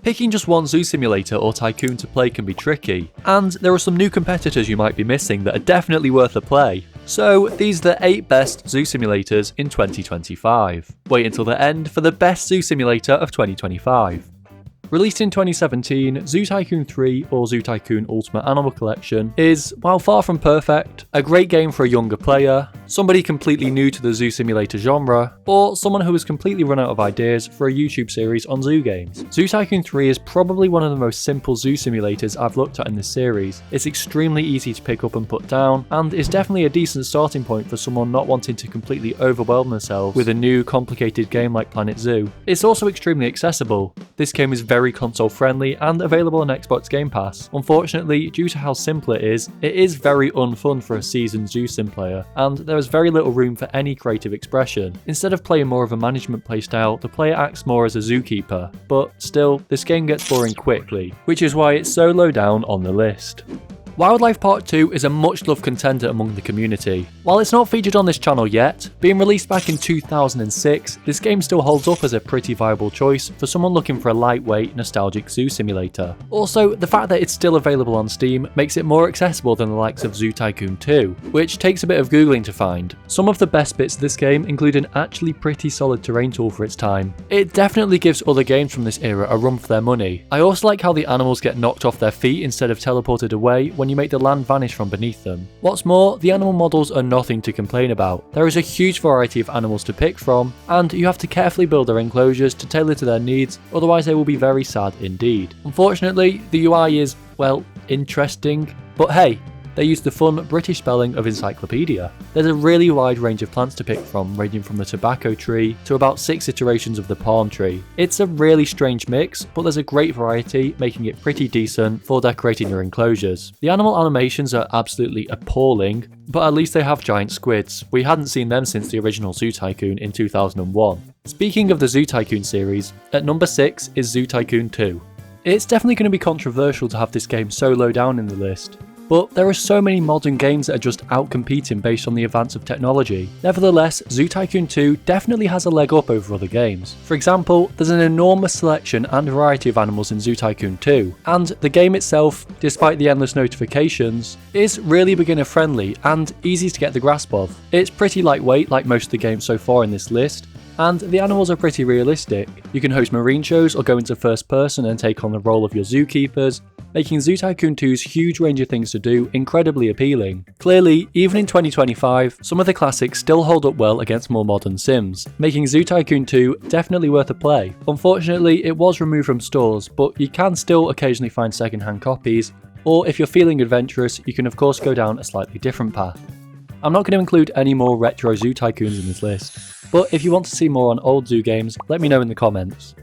Picking just one zoo simulator or Tycoon to play can be tricky, and there are some new competitors you might be missing that are definitely worth a play. So these are the 8 best zoo simulators in 2025. Wait until the end for the best zoo simulator of 2025. Released in 2017, Zoo Tycoon 3 or Zoo Tycoon Ultimate Animal Collection is, while far from perfect, a great game for a younger player, somebody completely new to the zoo simulator genre, or someone who has completely run out of ideas for a YouTube series on zoo games. Zoo Tycoon 3 is probably one of the most simple zoo simulators I've looked at in this series. It's extremely easy to pick up and put down, and is definitely a decent starting point for someone not wanting to completely overwhelm themselves with a new complicated game like Planet Zoo. It's also extremely accessible. This game is very console friendly and available on Xbox Game Pass. Unfortunately, due to how simple it is very unfun for a seasoned zoo sim player, and there is very little room for any creative expression. Instead of playing more of a management playstyle, the player acts more as a zookeeper, but still, this game gets boring quickly, which is why it's so low down on the list. Wildlife Park 2 is a much loved contender among the community. While it's not featured on this channel yet, being released back in 2006, this game still holds up as a pretty viable choice for someone looking for a lightweight, nostalgic zoo simulator. Also, the fact that it's still available on Steam makes it more accessible than the likes of Zoo Tycoon 2, which takes a bit of googling to find. Some of the best bits of this game include an actually pretty solid terrain tool for its time. It definitely gives other games from this era a run for their money. I also like how the animals get knocked off their feet instead of teleported away when you make the land vanish from beneath them. What's more, the animal models are nothing to complain about. There is a huge variety of animals to pick from, and you have to carefully build their enclosures to tailor to their needs, otherwise they will be very sad indeed. Unfortunately, the UI is, well, interesting, but hey, they use the fun British spelling of encyclopedia. There's a really wide range of plants to pick from, ranging from the tobacco tree to about 6 iterations of the palm tree. It's a really strange mix, but there's a great variety, making it pretty decent for decorating your enclosures. The animal animations are absolutely appalling, but at least they have giant squids. We hadn't seen them since the original Zoo Tycoon in 2001. Speaking of the Zoo Tycoon series, at number 6 is Zoo Tycoon 2. It's definitely going to be controversial to have this game so low down in the list, but there are so many modern games that are just out-competing based on the advance of technology. Nevertheless, Zoo Tycoon 2 definitely has a leg up over other games. For example, there's an enormous selection and variety of animals in Zoo Tycoon 2, and the game itself, despite the endless notifications, is really beginner-friendly and easy to get the grasp of. It's pretty lightweight like most of the games so far in this list, and the animals are pretty realistic. You can host marine shows or go into first person and take on the role of your zookeepers, making Zoo Tycoon 2's huge range of things to do incredibly appealing. Clearly, even in 2025, some of the classics still hold up well against more modern sims, making Zoo Tycoon 2 definitely worth a play. Unfortunately, it was removed from stores, but you can still occasionally find second-hand copies, or if you're feeling adventurous, you can of course go down a slightly different path. I'm not going to include any more retro Zoo Tycoons in this list, but if you want to see more on old zoo games, let me know in the comments.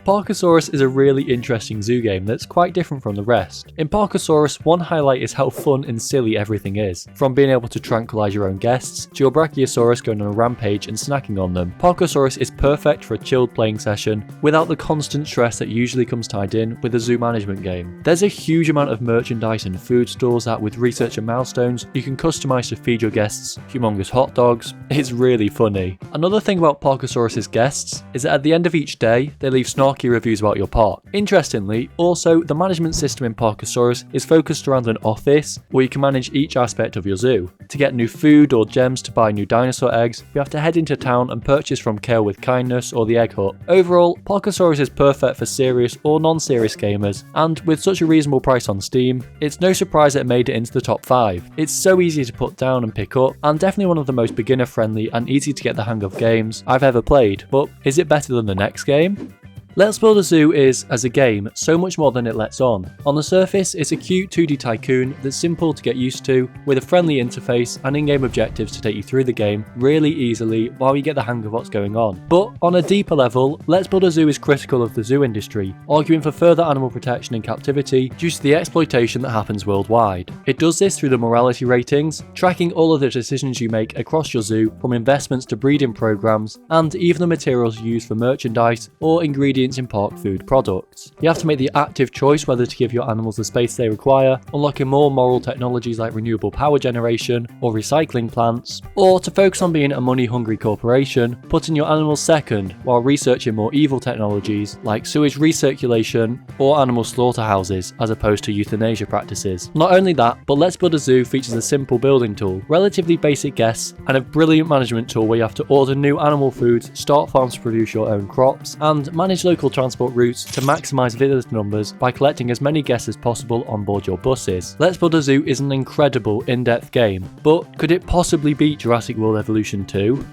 Parkasaurus is a really interesting zoo game that's quite different from the rest. In Parkasaurus, one highlight is how fun and silly everything is. From being able to tranquilize your own guests, to your Brachiosaurus going on a rampage and snacking on them, Parkasaurus is perfect for a chilled playing session without the constant stress that usually comes tied in with a zoo management game. There's a huge amount of merchandise and food stores that, with research and milestones, you can customize to feed your guests humongous hot dogs. It's really funny. Another thing about Parkasaurus's guests is that at the end of each day, they leave snarky reviews about your park. Interestingly, also, the management system in Parkasaurus is focused around an office where you can manage each aspect of your zoo. To get new food or gems to buy new dinosaur eggs, you have to head into town and purchase from Kale with Kindness or the Egg Hut. Overall, Parkasaurus is perfect for serious or non-serious gamers, and with such a reasonable price on Steam, it's no surprise that it made it into the top 5. It's so easy to put down and pick up, and definitely one of the most beginner-friendly and easy to get the hang of games I've ever played. But is it better than the next game? Let's Build a Zoo is, as a game, so much more than it lets on. On the surface, it's a cute 2D tycoon that's simple to get used to, with a friendly interface and in-game objectives to take you through the game really easily while you get the hang of what's going on. But on a deeper level, Let's Build a Zoo is critical of the zoo industry, arguing for further animal protection in captivity due to the exploitation that happens worldwide. It does this through the morality ratings, tracking all of the decisions you make across your zoo, from investments to breeding programs, and even the materials you use for merchandise or ingredients ingredients in park food products. You have to make the active choice whether to give your animals the space they require, unlocking more moral technologies like renewable power generation or recycling plants, or to focus on being a money-hungry corporation, putting your animals second while researching more evil technologies like sewage recirculation or animal slaughterhouses as opposed to euthanasia practices. Not only that, but Let's Build a Zoo features a simple building tool, relatively basic guests, and a brilliant management tool where you have to order new animal foods, start farms to produce your own crops, and manage local transport routes to maximise visitor numbers by collecting as many guests as possible on board your buses. Let's Build a Zoo is an incredible in-depth game, but could it possibly beat Jurassic World Evolution 2?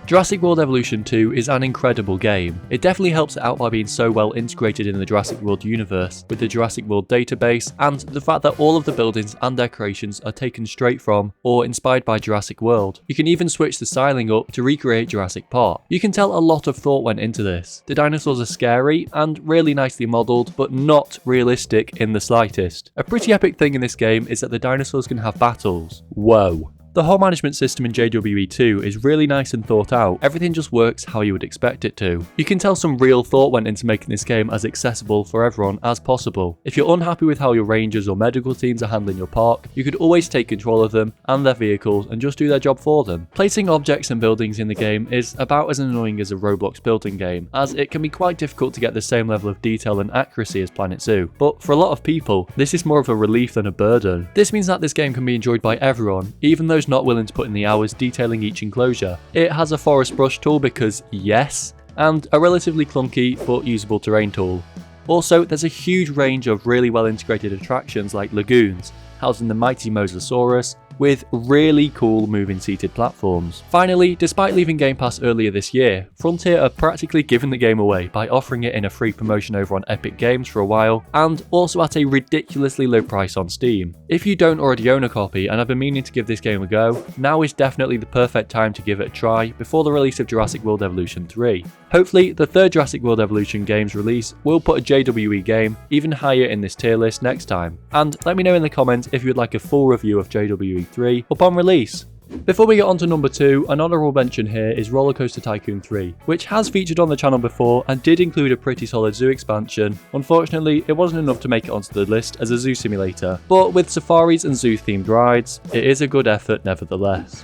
Jurassic World Evolution 2 is an incredible game. It definitely helps it out by being so well integrated in the Jurassic World universe, with the Jurassic World database, and the fact that all of the buildings and decorations are taken straight from or inspired by Jurassic World. You can even switch the styling up to recreate Jurassic Park. You can tell a lot of thought went into this. The dinosaurs are scary and really nicely modelled, but not realistic in the slightest. A pretty epic thing in this game is that the dinosaurs can have battles. Whoa. The whole management system in JWE2 is really nice and thought out. Everything just works how you would expect it to. You can tell some real thought went into making this game as accessible for everyone as possible. If you're unhappy with how your rangers or medical teams are handling your park, you could always take control of them and their vehicles and just do their job for them. Placing objects and buildings in the game is about as annoying as a Roblox building game, as it can be quite difficult to get the same level of detail and accuracy as Planet Zoo. But for a lot of people, this is more of a relief than a burden. This means that this game can be enjoyed by everyone, even those not willing to put in the hours detailing each enclosure. It has a forest brush tool because yes, and a relatively clunky but usable terrain tool. Also, there's a huge range of really well integrated attractions like lagoons, housing the mighty Mosasaurus, with really cool moving seated platforms. Finally, despite leaving Game Pass earlier this year, Frontier are practically giving the game away by offering it in a free promotion over on Epic Games for a while, and also at a ridiculously low price on Steam. If you don't already own a copy and have been meaning to give this game a go, now is definitely the perfect time to give it a try before the release of Jurassic World Evolution 3. Hopefully, the third Jurassic World Evolution game's release will put a JWE game even higher in this tier list next time. And let me know in the comments if you would like a full review of JWE 3 upon release. Before we get on to number 2, an honourable mention here is Roller Coaster Tycoon 3, which has featured on the channel before and did include a pretty solid zoo expansion. Unfortunately, it wasn't enough to make it onto the list as a zoo simulator, but with safaris and zoo themed rides, it is a good effort nevertheless.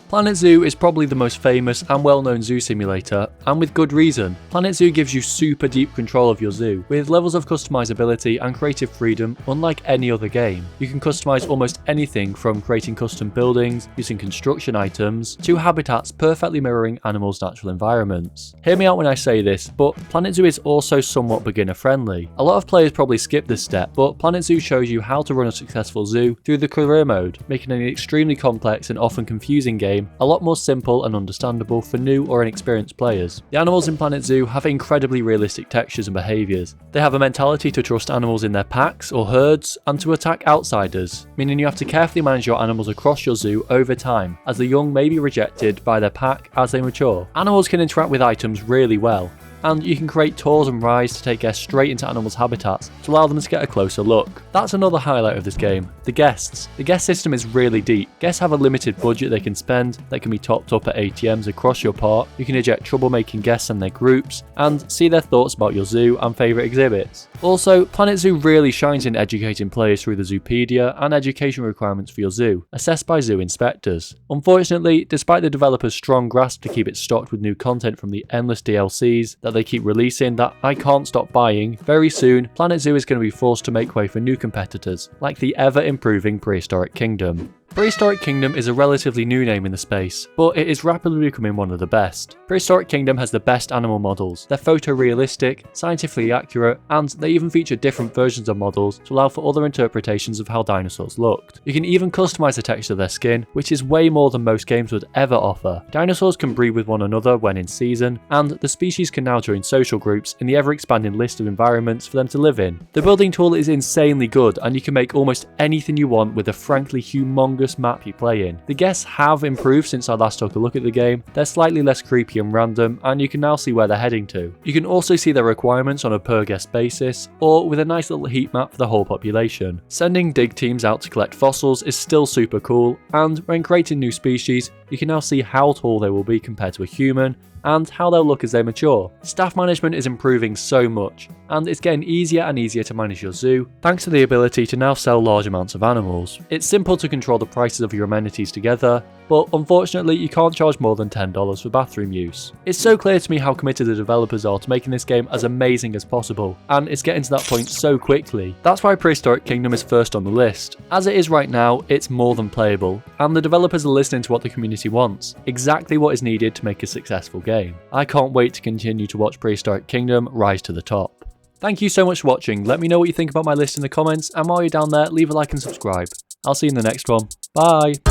Planet Zoo is probably the most famous and well-known zoo simulator, and with good reason. Planet Zoo gives you super deep control of your zoo, with levels of customizability and creative freedom unlike any other game. You can customize almost anything from creating custom buildings, using construction items, to habitats perfectly mirroring animals' natural environments. Hear me out when I say this, but Planet Zoo is also somewhat beginner-friendly. A lot of players probably skip this step, but Planet Zoo shows you how to run a successful zoo through the career mode, making an extremely complex and often confusing game a lot more simple and understandable for new or inexperienced players. The animals in Planet Zoo have incredibly realistic textures and behaviours. They have a mentality to trust animals in their packs or herds and to attack outsiders, meaning you have to carefully manage your animals across your zoo over time, as the young may be rejected by their pack as they mature. Animals can interact with items really well, and you can create tours and rides to take guests straight into animals' habitats to allow them to get a closer look. That's another highlight of this game, the guests. The guest system is really deep. Guests have a limited budget they can spend that can be topped up at ATMs across your park. You can eject troublemaking guests and their groups, and see their thoughts about your zoo and favourite exhibits. Also, Planet Zoo really shines in educating players through the Zoopedia and education requirements for your zoo, assessed by zoo inspectors. Unfortunately, despite the developer's strong grasp to keep it stocked with new content from the endless DLCs that they keep releasing that I can't stop buying, very soon Planet Zoo is going to be forced to make way for new competitors, like the ever-improving Prehistoric Kingdom. Prehistoric Kingdom is a relatively new name in the space, but it is rapidly becoming one of the best. Prehistoric Kingdom has the best animal models. They're photorealistic, scientifically accurate, and they even feature different versions of models to allow for other interpretations of how dinosaurs looked. You can even customize the texture of their skin, which is way more than most games would ever offer. Dinosaurs can breed with one another when in season, and the species can now join social groups in the ever-expanding list of environments for them to live in. The building tool is insanely good, and you can make almost anything you want with a frankly humongous map you play in. The guests have improved since I last took a look at the game. They're slightly less creepy and random, and you can now see where they're heading to. You can also see their requirements on a per guest basis, or with a nice little heat map for the whole population. Sending dig teams out to collect fossils is still super cool, and when creating new species, you can now see how tall they will be compared to a human, and how they'll look as they mature. Staff management is improving so much, and it's getting easier and easier to manage your zoo, thanks to the ability to now sell large amounts of animals. It's simple to control the prices of your amenities together, but unfortunately you can't charge more than $10 for bathroom use. It's so clear to me how committed the developers are to making this game as amazing as possible, and it's getting to that point so quickly. That's why Prehistoric Kingdom is first on the list. As it is right now, it's more than playable, and the developers are listening to what the community wants, exactly what is needed to make a successful game. I can't wait to continue to watch Prehistoric Kingdom rise to the top. Thank you so much for watching. Let me know what you think about my list in the comments, and while you're down there, leave a like and subscribe. I'll see you in the next one. Bye!